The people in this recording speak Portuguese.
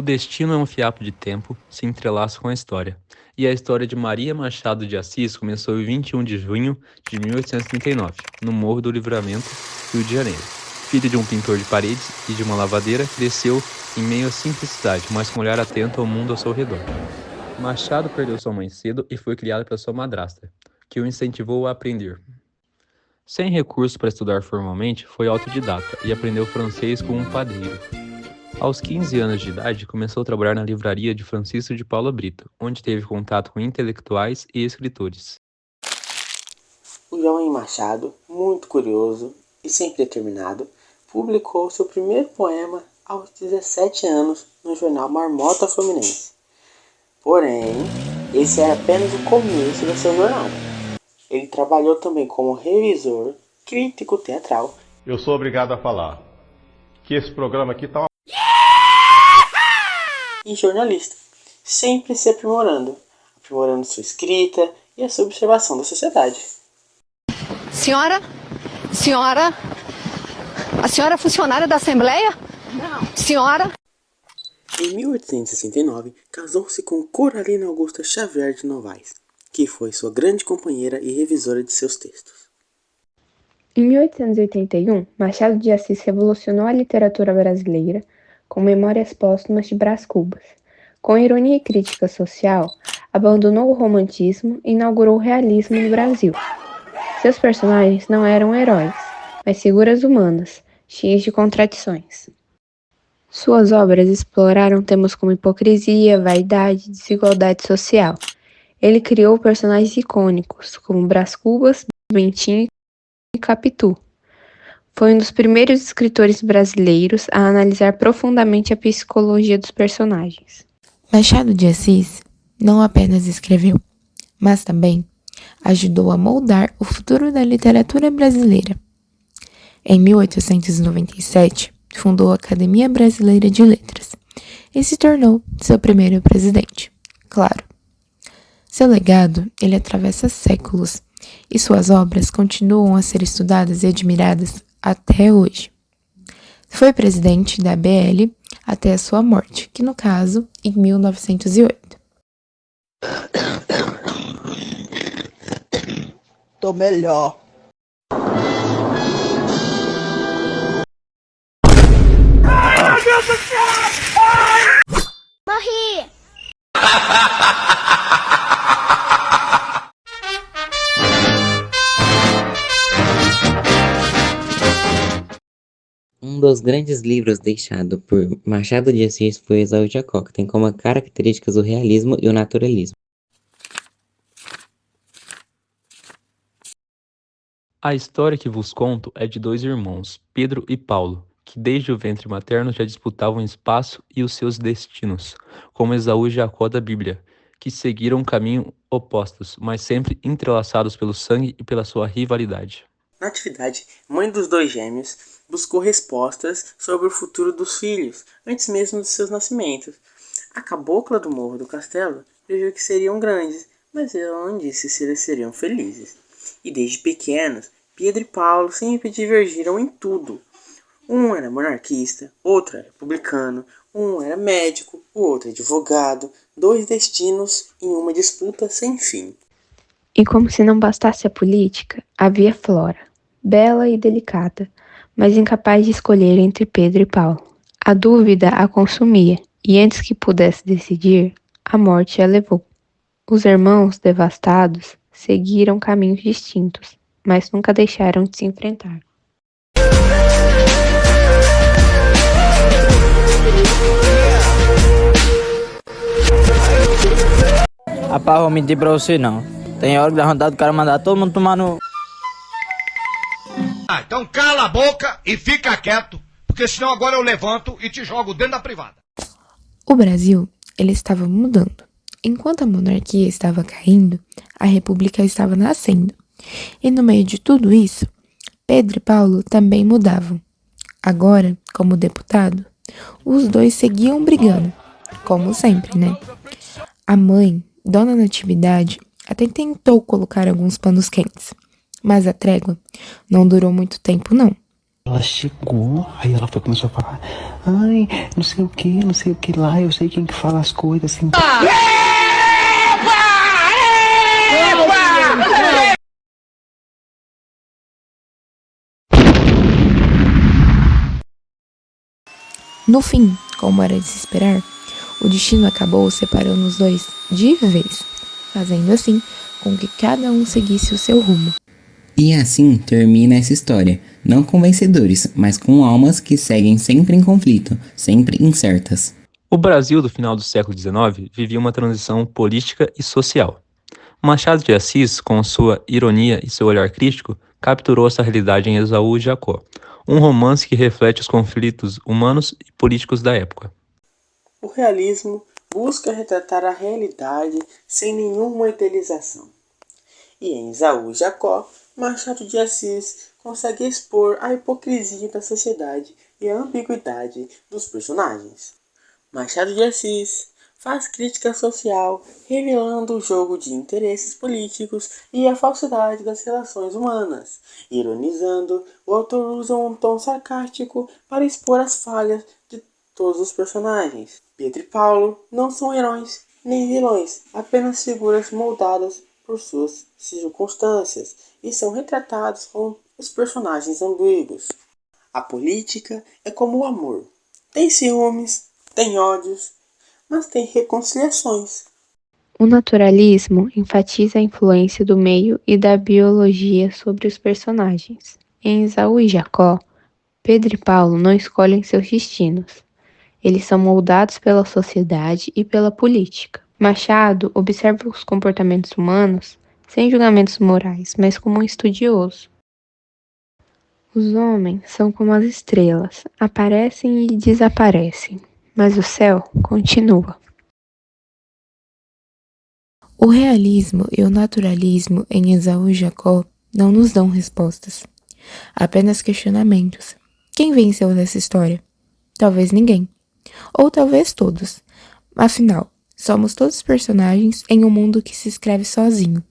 destino é um fiapo de tempo, se entrelaça com a história. E a história de Maria Machado de Assis começou em 21 de junho de 1839, no Morro do Livramento, Rio de Janeiro. Filha de um pintor de paredes e de uma lavadeira, cresceu em meio à simplicidade, mas com um olhar atento ao mundo ao seu redor. Machado perdeu sua mãe cedo e foi criado pela sua madrasta, que o incentivou a aprender. Sem recurso para estudar formalmente, foi autodidata e aprendeu francês com um padeiro. Aos 15 anos de idade, começou a trabalhar na livraria de Francisco de Paula Brito, onde teve contato com intelectuais e escritores. O jovem Machado, muito curioso e sempre determinado, publicou seu primeiro poema aos 17 anos no jornal Marmota Fluminense. Porém, esse era apenas o começo da sua jornada. Ele trabalhou também como revisor, crítico teatral. Eu sou obrigado a falar que esse programa aqui tá e jornalista, sempre se aprimorando sua escrita e a sua observação da sociedade. Senhora, a senhora é funcionária da Assembleia? Não. Senhora? Em 1869, casou-se com Coralina Augusta Xavier de Novaes, que foi sua grande companheira e revisora de seus textos. Em 1881, Machado de Assis revolucionou a literatura brasileira com Memórias Póstumas de Brás Cubas. Com ironia e crítica social, abandonou o romantismo e inaugurou o realismo no Brasil. Seus personagens não eram heróis, mas figuras humanas, cheias de contradições. Suas obras exploraram temas como hipocrisia, vaidade e desigualdade social. Ele criou personagens icônicos, como Brás Cubas, Bentinho e Capitu. Foi um dos primeiros escritores brasileiros a analisar profundamente a psicologia dos personagens. Machado de Assis não apenas escreveu, mas também ajudou a moldar o futuro da literatura brasileira. Em 1897, fundou a Academia Brasileira de Letras e se tornou seu primeiro presidente. Claro, seu legado ele atravessa séculos e suas obras continuam a ser estudadas e admiradas até hoje. Foi presidente da ABL até a sua morte, que no caso, em 1908. Tô melhor. Ai, meu Deus do céu! Morri! Um dos grandes livros deixado por Machado de Assis foi Esaú de Jacó, que tem como características o realismo e o naturalismo. A história que vos conto é de dois irmãos, Pedro e Paulo, que desde o ventre materno já disputavam o espaço e os seus destinos, como Esaú e Jacó da Bíblia, que seguiram um caminho opostos, mas sempre entrelaçados pelo sangue e pela sua rivalidade. Natividade, mãe dos dois gêmeos, buscou respostas sobre o futuro dos filhos, antes mesmo de seus nascimentos. A cabocla do Morro do Castelo previu que seriam grandes, mas ela não disse se eles seriam felizes. E desde pequenos, Pedro e Paulo sempre divergiram em tudo. Um era monarquista, outro era republicano, um era médico, o outro advogado, dois destinos em uma disputa sem fim. E como se não bastasse a política, havia Flora, bela e delicada, mas incapaz de escolher entre Pedro e Paulo. A dúvida a consumia, e antes que pudesse decidir, a morte a levou. Os irmãos, devastados, seguiram caminhos distintos, mas nunca deixaram de se enfrentar. Rapaz, vou mentir pra você não. Tem hora que dá vontade do cara mandar todo mundo tomar no... Então cala a boca e fica quieto, porque senão agora eu levanto e te jogo dentro da privada. O Brasil, ele estava mudando. Enquanto a monarquia estava caindo, a república estava nascendo. E no meio de tudo isso, Pedro e Paulo também mudavam. Agora, como deputado, os dois seguiam brigando, como sempre, né? A mãe, Dona Natividade, até tentou colocar alguns panos quentes, mas a trégua não durou muito tempo, não. Ela chegou, aí ela começou a falar, ai, não sei o que lá, eu sei quem que fala as coisas assim. No fim, como era de se esperar, o destino acabou separando os dois de vez, fazendo assim com que cada um seguisse o seu rumo. E assim termina essa história, não com vencedores, mas com almas que seguem sempre em conflito, sempre incertas. O Brasil do final do século XIX vivia uma transição política e social. Machado de Assis, com sua ironia e seu olhar crítico, capturou essa realidade em Esaú e Jacó, um romance que reflete os conflitos humanos e políticos da época. O realismo busca retratar a realidade sem nenhuma idealização. E em Esaú e Jacó, Machado de Assis consegue expor a hipocrisia da sociedade e a ambiguidade dos personagens. Machado de Assis faz crítica social, revelando o jogo de interesses políticos e a falsidade das relações humanas. Ironizando, o autor usa um tom sarcástico para expor as falhas de todos os personagens. Pedro e Paulo não são heróis nem vilões, apenas figuras moldadas por suas circunstâncias e são retratados como os personagens ambíguos. A política é como o amor. Tem ciúmes, tem ódios, mas tem reconciliações. O naturalismo enfatiza a influência do meio e da biologia sobre os personagens. Em Esaú e Jacó, Pedro e Paulo não escolhem seus destinos. Eles são moldados pela sociedade e pela política. Machado observa os comportamentos humanos sem julgamentos morais, mas como um estudioso. Os homens são como as estrelas, aparecem e desaparecem, mas o céu continua. O realismo e o naturalismo em Esaú e Jacó não nos dão respostas, apenas questionamentos. Quem venceu nessa história? Talvez ninguém, ou talvez todos. Afinal, somos todos personagens em um mundo que se escreve sozinho.